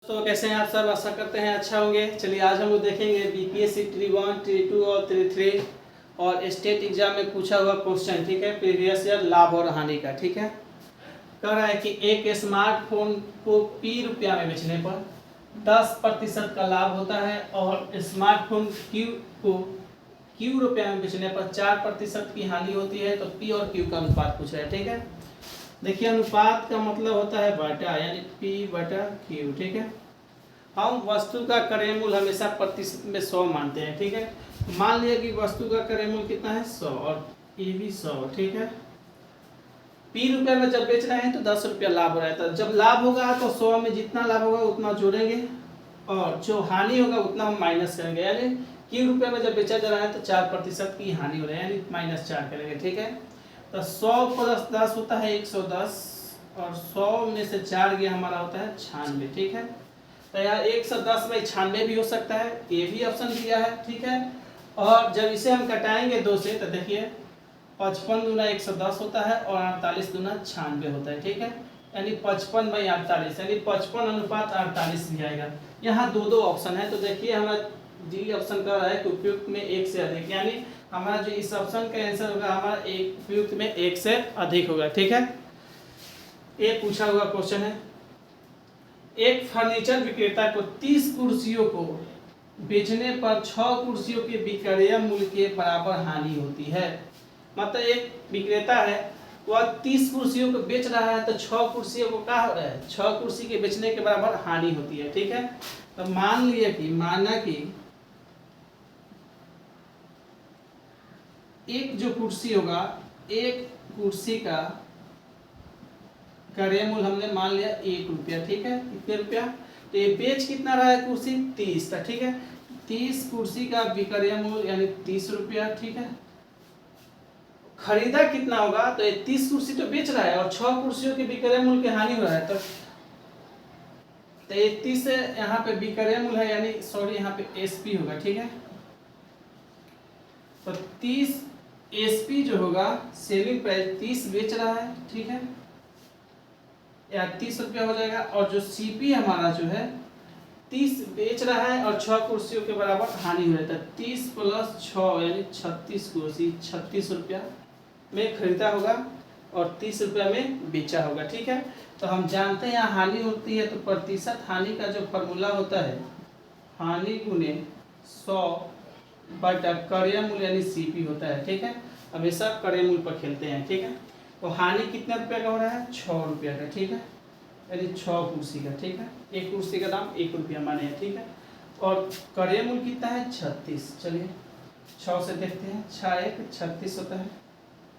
तो कैसे हैं आप सब, आशा करते हैं अच्छा होंगे। चलिए आज हम लोग देखेंगे बीपीएससी Tier 1, Tier 2 और Tier 3 और स्टेट एग्जाम में पूछा हुआ क्वेश्चन, ठीक है, प्रीवियस ईयर लाभ और हानि का। ठीक है, कह रहा है कि एक स्मार्टफोन को P रुपया में बेचने पर 10% का लाभ होता है और स्मार्टफोन Q को Q रुपया में बेचने पर 4% की हानि होती है। तो P और Q का अनुपात पूछ रहा है। ठीक है, देखिए अनुपात का मतलब होता है बटा, यानी P/Q। ठीक है, हम वस्तु का क्रय मूल्य हमेशा प्रतिशत में 100 मानते हैं। ठीक है, मान लिया कि वस्तु का क्रय मूल्य कितना है 100 और ये भी 100। ठीक है, P रुपये में जब बेच रहे हैं तो 10 रुपया लाभ हो रहा है। तो जब लाभ होगा तो 100 में जितना लाभ होगा उतना जोड़ेंगे और जो हानि होगा उतना हम माइनस करेंगे। यानी Q रुपये में जब बेचा जा रहा है तो 4% की हानि हो रही है, यानी -4 करेंगे। ठीक है, तो 100 + 10 होता है 110 और 100 में से 4 गया हमारा होता है 96। ठीक है, तो यार 110 में 96 भी हो सकता है, ये भी ऑप्शन दिया है। ठीक है, और जब इसे हम कटाएंगे 2 से तो देखिए 55 दूना 110 होता है और 48 दूना 96 होता है। ठीक है, यानी 55/48 यानी 55:48 भी आएगा। यहाँ दो ऑप्शन है, तो देखिए हमारा डी ऑप्शन कर रहा है कि उपयुक्त में 1 से अधिक, यानी हमारा जो इस ऑप्शन का आंसर होगा हमारा उपयुक्त में 1 से अधिक होगा। ठीक है, ये पूछा हुआ क्वेश्चन है। एक फर्नीचर विक्रेता को 30 कुर्सियों को बेचने पर 6 कुर्सियों के विक्रय मूल्य के बराबर हानि होती है। मतलब एक विक्रेता है, वह 30 कुर्सियों को बेच रहा है तो 6 कुर्सियों को क्या हो रहा है, 6 कुर्सी के बेचने के बराबर हानि होती है। ठीक है, तो माना कि एक जो कुर्सी होगा, एक कुर्सी का क्रय मूल्य हमने मान लिया 1 रुपया। ठीक है, कितने रुपया, तो ये बेच कितना रहा है कुर्सी 30 था। ठीक है, 30 कुर्सी का विक्रय मूल्य यानी 30 रुपया। ठीक है, खरीदा कितना होगा, तो ये 30 कुर्सी तो बेच रहा है और 6 कुर्सियों के विक्रय मूल्य की हानि हो रहा है। तो 30 यहाँ पे विक्रय मूल्य है, यानी सॉरी यहाँ पे SP होगा। ठीक है, तो 30 SP जो होगा, सेलिंग प्राइस 30 बेच रहा है। ठीक है, या 30 रुपया हो जाएगा और जो CP हमारा जो है 30 बेच रहा है और 6 कुर्सियों के बराबर हानि हो जाता है। 30 + 6 यानी 36 कुर्सी 36 रुपया में खरीदा होगा और 30 रुपया में बेचा होगा। ठीक है, तो हम जानते हैं यहाँ हानि होती है, तो प्रतिशत हानि का जो फॉर्मूला होता है हानि गुने 100 क्रय मूल्य यानी CP होता है। ठीक है, हमेशा क्रय मूल्य पर खेलते हैं। ठीक है, तो हानि कितने रुपये का हो रहा है 6 रुपये का। ठीक है, यानी 6 कुर्सी का। ठीक है, एक कुर्सी का दाम 1 रुपया माने हैं। ठीक है, और क्रय मूल्य कितना है 36। चलिए 6 से देखते हैं, 6 × 36 होता है।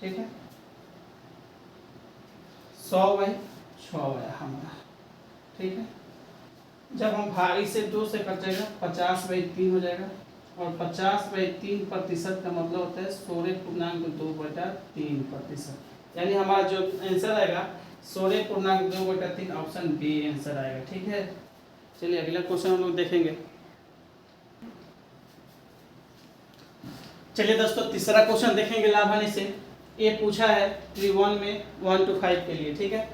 ठीक है, 100/6 है हमारा। ठीक है, जब हम भाई से 2 से कटेगा 50/3 हो जाएगा और 50/3% का मतलब होता है 16.2/3%, यानी हमारा जो आंसर आएगा 16.2/3 ऑप्शन बी आंसर आएगा। ठीक है, चलिए अगला क्वेश्चन हम लोग देखेंगे। चलिए दोस्तों तीसरा क्वेश्चन देखेंगे लाभ हानि से। ये पूछा है Tier 1 में 1 to 5 के लिए। ठीक है,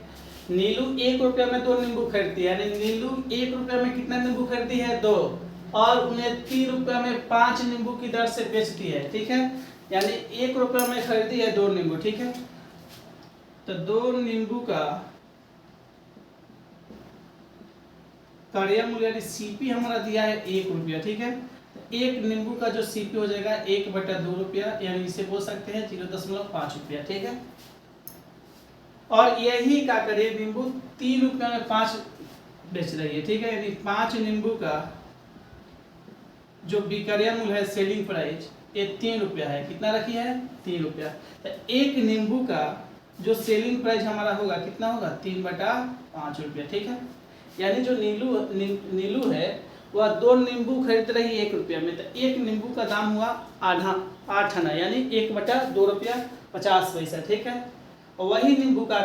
नीलू 1 रुपया में 2 नींबू खरीदती है, यानी नीलू 1 रुपया में कितना नींबू खरीदती है 2, और उन्हें 3 रुपया में 5 नींबू की दर से बेचती है। ठीक है, यानी 1 रुपया में खरीदी है 2 नींबू। ठीक है, तो 2 नींबू का क्रय मूल्य यानी CP हमारा दिया है 1 रुपया। ठीक है, एक नींबू का जो CP हो जाएगा 1/2 रुपया, यानी इसे बोल सकते हैं 0.5 रुपया। ठीक है, और यही का करिए नींबू 3 रुपया में 5 बेच रही है। ठीक है, यानी 5 नींबू का जो विक्रय मूल्य है सेलिंग प्राइस ये 3 रुपया है। कितना रखी है 3 रुपया, तो एक नींबू का जो सेलिंग प्राइस हमारा होगा कितना होगा 3/5 रुपया। ठीक है, यानी जो नीलू है वह 2 नींबू खरीद रही 1 रुपया में, तो एक नींबू का दाम हुआ 8 आना, यानी 1/2 रुपया 50 पैसा। ठीक है, और वही नीलू का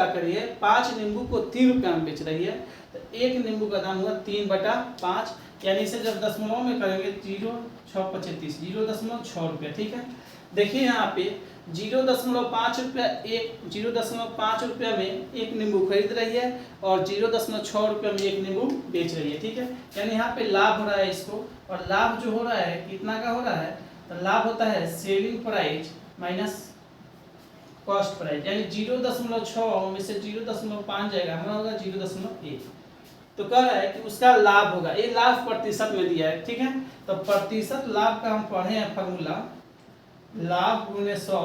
करिए 5 नींबू को 3 रुपया में बेच रही है, तो एक नींबू का दाम हुआ 3/5, यानी इसे जब दशमलव में करेंगे 0.6 × 35 0.6 रुपया। ठीक है, देखिए यहाँ पे 0.5 रुपया 0.5 रुपया में एक नींबू खरीद रही है और 0.6 रुपया में एक नींबू बेच रही है, ठीक है। यानी यहाँ पे लाभ हो रहा है इसको, और लाभ जो हो रहा है कितना का हो रहा है, तो लाभ होता है selling price minus cost price, यानी 0.6 में से 0.5 जाएगा, हमारा होगा 0.1। तो कह रहा है कि उसका लाभ होगा, ये लाभ प्रतिशत में दिया है, ठीक है। तो प्रतिशत लाभ का हम पढ़े हैं फॉर्मूला, लाभ गुणे 100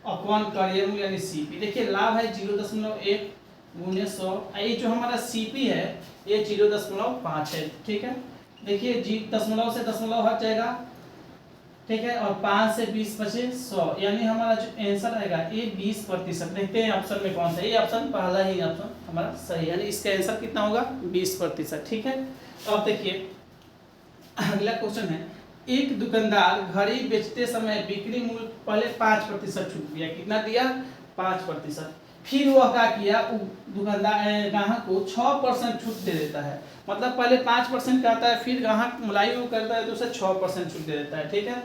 अपॉन कार्यशील मूल्य यानी सीपी। देखिए लाभ है 0.1 गुणे 100, ये जो हमारा सीपी है ये 0.5 है, ठीक है। देखिए दशमलव से दशमलव हट जाएगा, ठीक है, और 5 से 20 बचे 100, यानी हमारा जो आंसर आएगा ये 20%। देखते हैं ऑप्शन में कौन सा, ये ऑप्शन पहला ही ऑप्शन हमारा सही, यानी इसका आंसर कितना होगा 20%, ठीक है। अब देखिए अगला क्वेश्चन है, एक दुकानदार घड़ी बेचते समय बिक्री मूल्य पहले 5% छूट दिया, कितना दिया 5%, फिर वह क्या किया, दुकानदार ग्राहक को 6% छूट दे देता है, मतलब पहले 5% कहता है, फिर ग्राहक मुलायम करता है तो उसे 6% छूट दे देता है, ठीक है।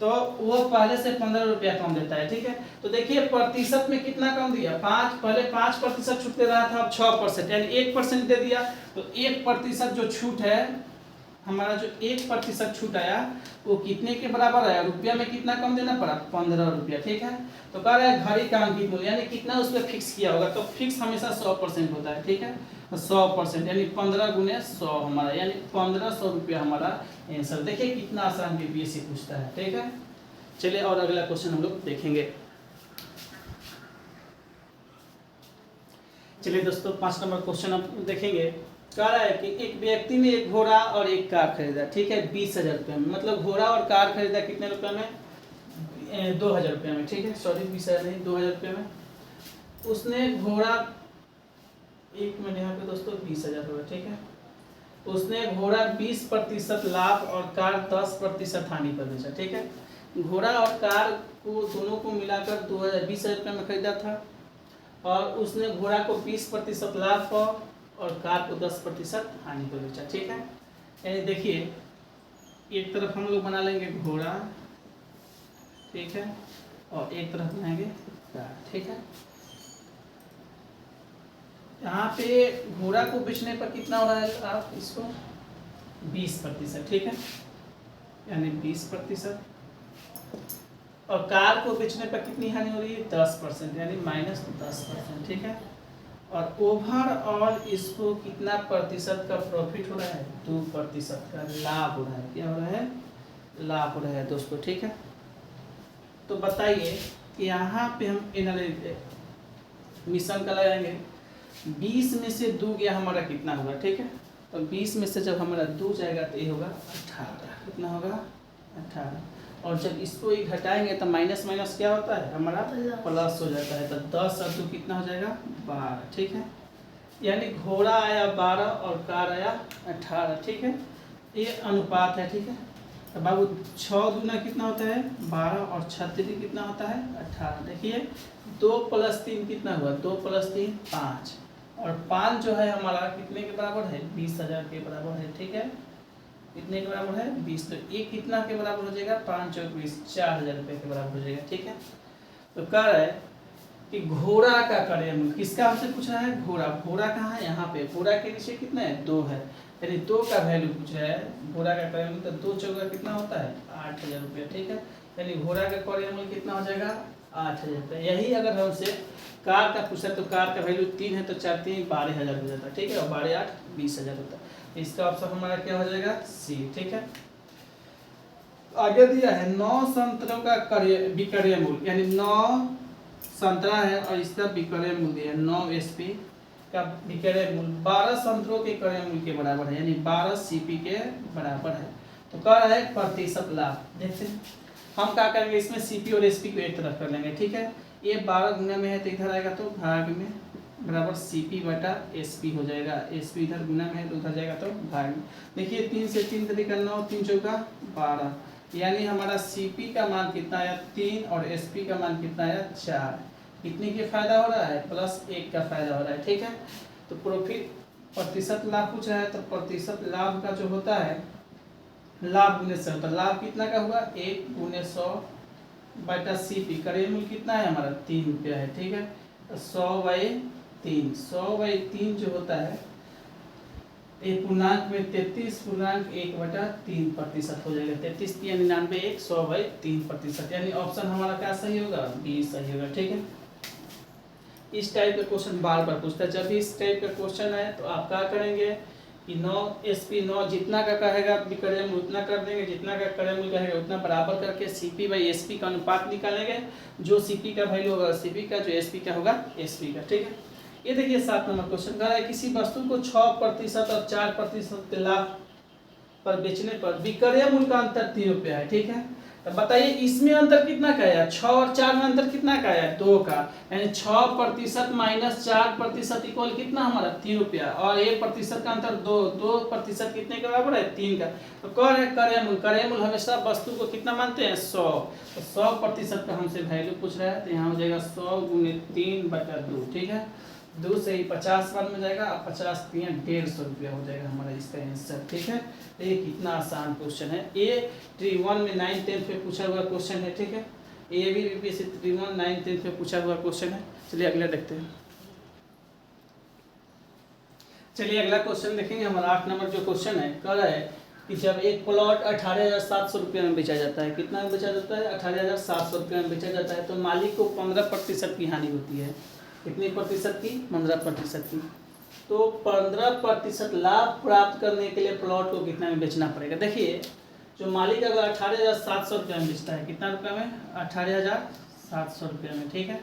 तो वो पहले से 15 रुपया कम देता है, ठीक है। तो देखिए प्रतिशत में कितना कम दिया, पहले 5% छूट दे रहा था, अब 6%, यानी 1% दे दिया। तो 1% जो छूट है, हमारा जो 1% छूट आया वो कितने के बराबर आया, रुपया में कितना कम देना पड़ा, 15 रुपया, ठीक है। तो कह रहा है घड़ी का अंकित मूल्य, यानी कितना उस पर फिक्स किया होगा, तो फिक्स हमेशा 100% होता है, ठीक है। तो 100% यानी 15 गुने 100 हमारा, यानी 1500 रुपया हमारा आंसर। देखिए कितना आसान बीपीएससी पूछता है, ठीक है। चलिए और अगला क्वेश्चन हम लोग देखेंगे। चलिए दोस्तों 5 नंबर क्वेश्चन हम देखेंगे। कह रहा है कि एक व्यक्ति ने एक घोड़ा और एक कार खरीदा, ठीक है, 20,000 रुपये में, मतलब घोड़ा और कार खरीदा कितने रुपये में, 2,000 रुपये में, ठीक है, सॉरी 20,000 नहीं 2,000 रुपये में। उसने घोड़ा, एक मिनट यहाँ पे दोस्तों 20,000 होगा, ठीक है। उसने घोड़ा 20% लाभ और कार 10% हानि पर बेचा, ठीक है। घोड़ा और कार को दोनों को मिलाकर 20,000 रुपये में खरीदा था, और उसने घोड़ा को 20% लाभ पर और कार को 10% हानि पर बेचा, ठीक है। यानी देखिए एक तरफ हम लोग बना लेंगे घोड़ा, ठीक है, और एक तरफ बनाएंगे कार, ठीक है। यहाँ पे घोड़ा को बेचने पर कितना हो रहा है, आप इसको 20%, ठीक है, यानी 20%, और कार को बेचने पर कितनी हानि हो रही है 10%, यानी -10%, ठीक है। और ओवरऑल इसको कितना प्रतिशत का प्रॉफिट हो रहा है, 2% का लाभ हो रहा है, क्या हो रहा है, लाभ हो रहा है दोस्तों, ठीक है। तो बताइए कि यहाँ पे हम मिशन का लगाएंगे, 20 में से 2 गया हमारा कितना होगा, ठीक है। तो 20 में से जब हमारा 2 जाएगा तो ये होगा 18, कितना होगा 18, और जब इसको ही घटाएंगे तो माइनस माइनस क्या होता है हमारा प्लस हो जाता है, तो 10 और 2 कितना हो जाएगा 12, ठीक है। यानी घोड़ा आया 12 और कार आया 18, ठीक है, ये अनुपात है, ठीक है। तो बाबू 6 दूना कितना होता है 12 और 6 3 कितना होता है 18। देखिए 2 + 3 कितना हुआ, 2 + 3 5, और 5 जो है हमारा कितने के बराबर है 20,000 के बराबर है, ठीक है। कितने के बराबर है 20, तो ये कितना के बराबर हो जाएगा 5 और 20 4,000 रुपये के बराबर हो जाएगा, ठीक है। तो कह रहा है कि घोड़ा का क्रय मूल्य, किसका हमसे पूछ रहा है, घोड़ा, घोड़ा कहाँ है यहाँ पे, घोड़ा के नीचे कितना है 2 है, यानी 2 का वैल्यू पूछ रहा है, घोड़ा का क्रय मूल्य, तो 2 चौका कितना होता है 8,000 रुपये, ठीक है। यानी घोड़ा का क्रय मूल्य कितना हो जाएगा 8,000 रुपये। यही अगर हमसे कार का पूछा तो कार का वैल्यू 3 है, तो 4 3 12,000 हो जाता है, ठीक है, और 12 8 20,000 होता है। इसका ऑप्शन हमारा क्या हो जाएगा सी, ठीक है। आगे दिया है 9 संतरों का विक्रय मूल्य, यानी 9 संतरा है और इसका विक्रय मूल्य है 9 SP का विक्रय मूल्य 12 संतरों के क्रय मूल्य के बराबर है, यानी 12 CP के बराबर है। तो कह रहा है प्रतिशत लाभ, देखते हैं हम क्या करेंगे, इसमें CP और SP को एक तरफ कर लेंगे, ठीक है। ये 12 गुना में है तो इधर आएगा तो भाग में बराबर CP बटा SP हो जाएगा, SP इधर गुना में है तो उधर जाएगा तो भाग में। देखिए 3 से 3 तरीका 9 3 चौका 12, यानी हमारा CP का मान कितना आया 3 और SP का मान कितना आया 4। कितने के फायदा हो रहा है +1 का फायदा हो रहा है, ठीक है। तो प्रॉफिट प्रतिशत लाभ पूछ रहा है, तो प्रतिशत लाभ का जो होता है लाभ गुने 100, तो लाभ कितना का हुआ 1 × 100 बटा CP, क्रय मूल्य कितना है हमारा 3 रुपया है, ठीक है। तो 100/3 जो होता है एक पूर्णांक में 33.1/3% हो जाएगा। 33×99 100/3%, यानी ऑप्शन हमारा क्या सही होगा, बी सही होगा, ठीक है। इस टाइप का क्वेश्चन बार बार पूछता है। जब भी इस टाइप का क्वेश्चन है तो आप क्या करेंगे कि 9 SP 9 जितना का कहेगा क्रय मूल्य उतना कर देंगे, जितना का क्रय मूल्य कहेगा उतना बराबर करके CP/SP का अनुपात निकालेंगे। जो CP का वैल्यू होगा CP का, जो SP का होगा SP का, ठीक है। ये देखिए 7 नंबर क्वेश्चन कह रहा है किसी वस्तु को 6% और 4% के लाभ पर बेचने पर विक्रय मूल्य का अंतर 3 रुपया है, ठीक है। तो बताइए इसमें अंतर कितना का है, 6 और 4 में अंतर कितना का है, 2 का, यानी 6% माइनस 4% इक्वल कितना हमारा 3 रुपया, और 1% का अंतर 2% कितने के बराबर है 3 का। तो कह रहे क्रय मूल्य हमेशा वस्तु को कितना मानते हैं 100, तो 100% का हमसे वैल्यू पूछ रहा है, तो यहाँ हो जाएगा 100 × 3/2, ठीक है। 2 से ही 50 बार में जाएगा, अब 50 × 3 150 रुपया हो जाएगा हमारा इसका आंसर, ठीक है। तो ये कितना आसान क्वेश्चन है, ये T1 में 9th 10th में पूछा हुआ क्वेश्चन है, ठीक है। ये भी BPSC T1 9th 10th में पूछा हुआ क्वेश्चन है। चलिए अगला देखते हैं। चलिए अगला क्वेश्चन देखेंगे हमारा 8 नंबर जो क्वेश्चन है, कह रहा है कि जब एक प्लॉट 18,700 रुपये में बेचा जाता है, कितना में बेचा जाता है 18,700 रुपये में बेचा जाता है, तो मालिक को 15% की हानि होती है। कितनी प्रतिशत की, 15% की। तो 15% लाभ प्राप्त करने के लिए प्लॉट को कितना में बेचना पड़ेगा। देखिए जो मालिक अगर 18,700 रुपये में बेचता है, कितना रुपये में 18,700 रुपये में, ठीक है।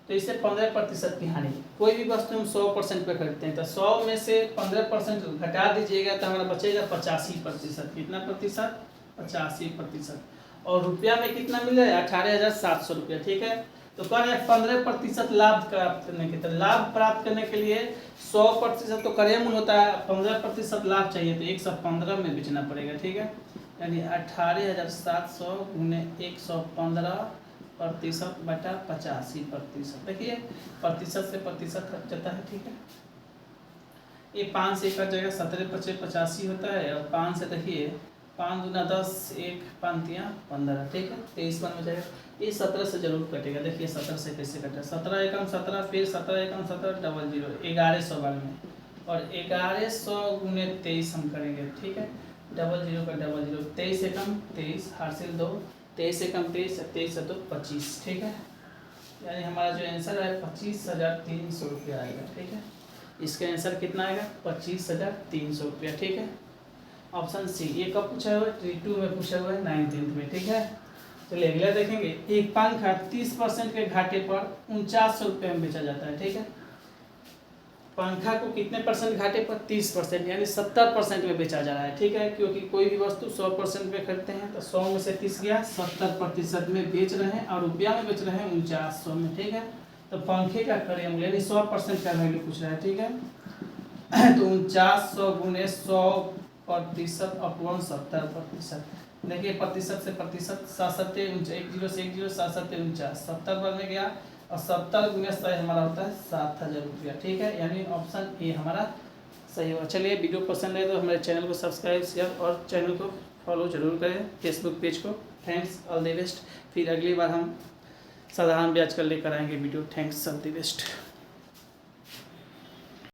तो इससे 15% की हानि, कोई भी वस्तु हम 100% पे खरीदते हैं तो 100 में से 15% घटा दीजिएगा तो हमारा बचेगा 85%। कितना प्रतिशत, 85%। और रुपया में कितना मिल रहा है 18,700 रुपया, ठीक है। तो कह रहे हैं 15% लाभ प्राप्त करने के, तो लाभ प्राप्त करने के लिए 100% तो क्रय मूल्य होता है, 15% लाभ चाहिए तो 115 में बेचना पड़ेगा, ठीक है। यानी 18,700 × 115% बटा 85%। देखिए प्रतिशत से प्रतिशत कट जाता है, ठीक है। ये 5 से कट जाएगा, 17 × 5 = 85 होता है, और 5 से देखिए 5 × 10 1 5 × 15, ठीक है। 23 बार में जाएगा, ये 17 से जरूर कटेगा। देखिए 17 से कैसे कटेगा, 17 एकम 17, फिर 17 एकम 17 डबल 0, 1100 बार में, और 1100 × 23 हम करेंगे, ठीक है। डबल 0 का डबल 0, 23 एकम 23, हासिल 2, 23 एकम 23, 23 तो 25, ठीक है। यानी हमारा जो आंसर है 25,300 रुपया आएगा, ठीक है। इसका आंसर कितना आएगा 25,300 रुपया, ठीक है। Option C. ये कब पूछा हुआ है, T2 में पूछा हुआ है 9th 10th में, ठीक है। चलिए अगला देखेंगे। एक पंखा 30% के घाटे पर 4900 रुपये में बेचा जाता है, ठीक है। पंखा को कितने परसेंट घाटे पर, 30%, यानी 70% में बेचा जा रहा है, ठीक है। क्योंकि कोई भी वस्तु 100% में खरीदते हैं तो 100 में से 30 गया, 70% में बेच रहे हैं, और रुपया में बेच रहे हैं 4900 में, ठीक है। तो पंखे का क्रय मूल्य यानी 100% का वैल्यू पूछ रहा है, ठीक है। तो 4900 × 100% अपॉन 70%। देखिए प्रतिशत से प्रतिशत, 7 10 से 10 7 49, 70 बार में गया, और 70 × 100 हमारा होता है 7000 रुपया, ठीक है। यानी ऑप्शन ए हमारा सही होगा। चलिए वीडियो पसंद है तो हमारे चैनल को सब्सक्राइब, शेयर और चैनल को फॉलो जरूर करें, फेसबुक पेज को। Thanks, all the best. फिर अगली बार हम साधारण ब्याज कर लेकर आएंगे video. Thanks, all the best.